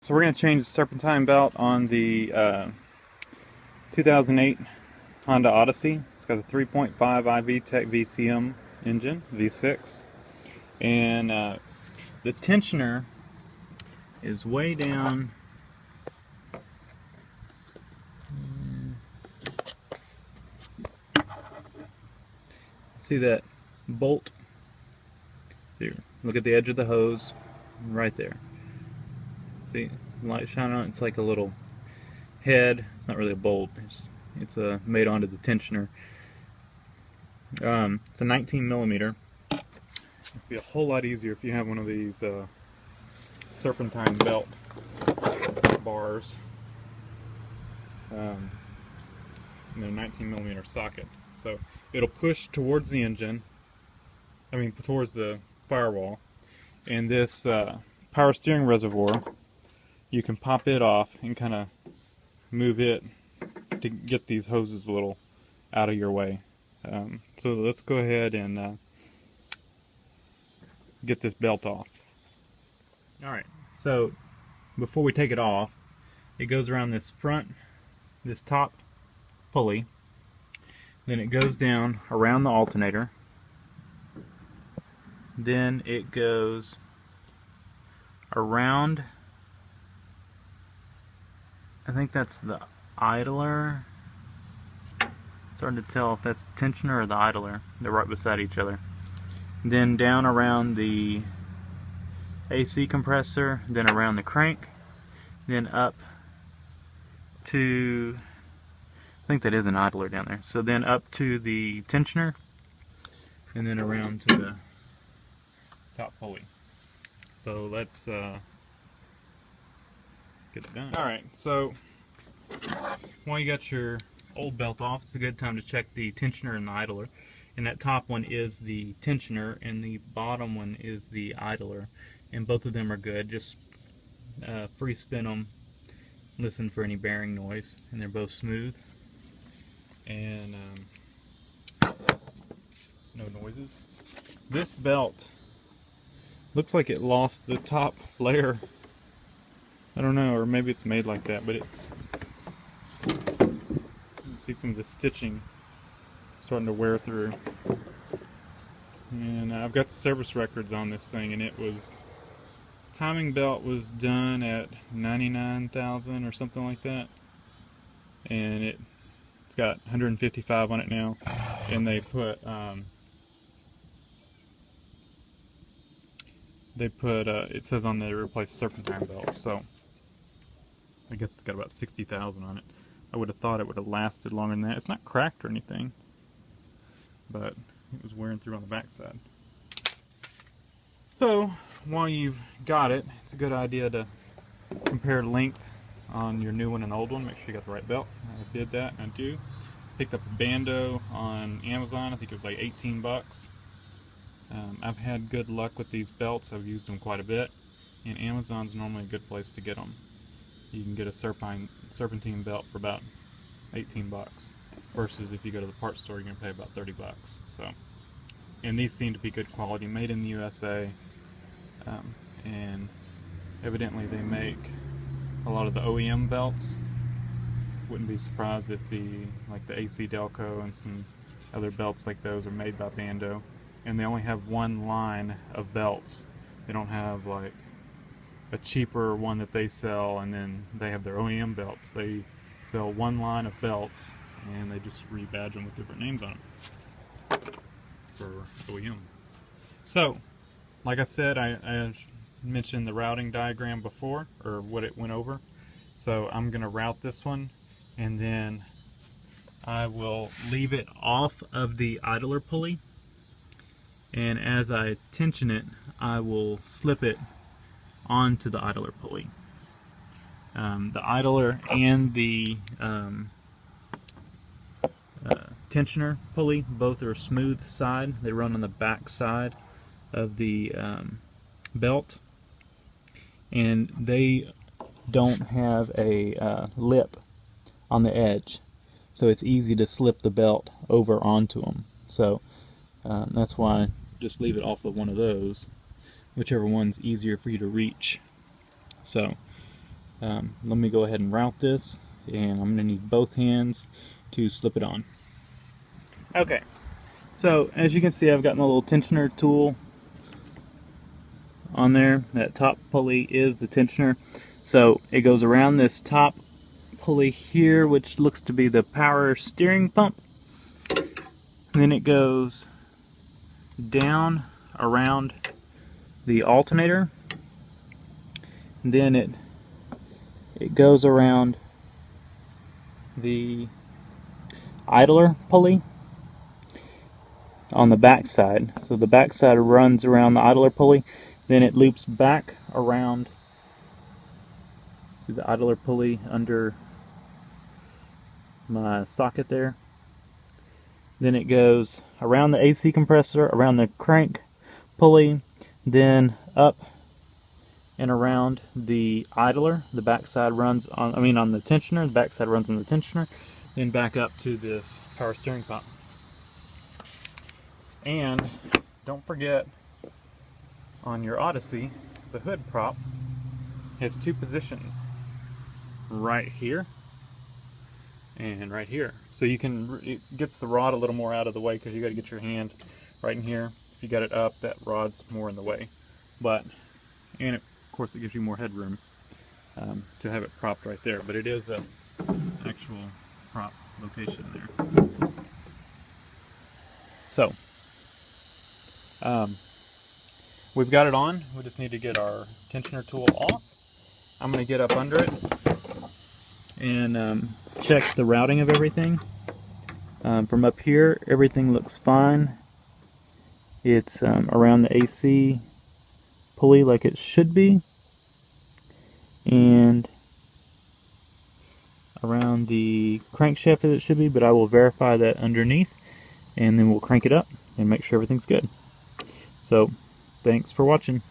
So we're going to change the Serpentine belt on the 2008 Honda Odyssey. It's got a 3.5 iVTEC VCM engine, V6. And the tensioner is way down. See that bolt? See, look at the edge of the hose, right there. See, light shining on it. It's like a little head. It's not really a bolt. It's made onto the tensioner. It's a 19 millimeter. It'd be a whole lot easier if you have one of these Serpentine belt bars. And a 19 millimeter socket. So it'll push towards the engine. Towards the firewall. And this power steering reservoir, you can pop it off and kind of move it to get these hoses a little out of your way. So let's go ahead and get this belt off. Alright, so before we take it off, it goes around this top pulley, then it goes down around the alternator, then it goes around, I think that's the idler. It's hard to tell if that's the tensioner or the idler. They're right beside each other. Then down around the AC compressor, then around the crank, then up to, I think that is an idler down there. So then up to the tensioner, and then around to the top pulley. So let's get it done. Alright, so while you got your old belt off, it's a good time to check the tensioner and the idler. And that top one is the tensioner and the bottom one is the idler. And both of them are good. Just free spin them, listen for any bearing noise, and they're both smooth. And no noises. This belt looks like it lost the top layer. I don't know, or maybe it's made like that, but it's, you see some of the stitching starting to wear through. And I've got service records on this thing, and it was, timing belt was done at 99,000 or something like that, and it's got 155 on it now, and they put it says on there they replaced Serpentine belt, so I guess it's got about 60,000 on it. I would have thought it would have lasted longer than that. It's not cracked or anything, but it was wearing through on the backside. So while you've got it, it's a good idea to compare length on your new one and old one. Make sure you got the right belt. I did that, I do. Picked up a Bando on Amazon. I think it was like 18 bucks. I've had good luck with these belts. I've used them quite a bit, and Amazon's normally a good place to get them. You can get a Serpentine belt for about 18 bucks, versus if you go to the parts store, you're going to pay about 30 bucks. So, and these seem to be good quality, made in the USA, and evidently they make a lot of the OEM belts. Wouldn't be surprised if the AC Delco and some other belts like those are made by Bando. And they only have one line of belts. They don't have like a cheaper one that they sell and then they have their OEM belts. They sell one line of belts and they just rebadge them with different names on them for OEM. So, like I said, I mentioned the routing diagram before, or what it went over. So I'm going to route this one, and then I will leave it off of the idler pulley. And as I tension it, I will slip it onto the idler pulley. The idler and the tensioner pulley both are smooth side. They run on the back side of the belt, and they don't have a lip on the edge, so it's easy to slip the belt over onto them. So that's why just leave it off of one of those, whichever one's easier for you to reach. So Let me go ahead and route this, and I'm going to need both hands to slip it on. Okay, so as you can see, I've got my little tensioner tool on there. That top pulley is the tensioner. So it goes around this top pulley here, which looks to be the power steering pump. And then it goes down around the alternator. And then it goes around the idler pulley on the back side. So the back side runs around the idler pulley, then it loops back around. See the idler pulley under my socket there. Then it goes around the AC compressor, around the crank pulley, then up and around the idler. The back side runs on, on the tensioner. The back side runs on the tensioner, then back up to this power steering pump. And don't forget, on your Odyssey, the hood prop has two positions, right here and right here. So you can, it gets the rod a little more out of the way because you got to get your hand right in here. If you got it up, that rod's more in the way. And of course it gives you more headroom to have it propped right there. But it is a actual prop location there. So we've got it on. We just need to get our tensioner tool off. I'm going to get up under it and check the routing of everything. From up here, everything looks fine. It's around the AC pulley like it should be, and around the crankshaft as it should be, but I will verify that underneath, and then we'll crank it up and make sure everything's good. So, thanks for watching.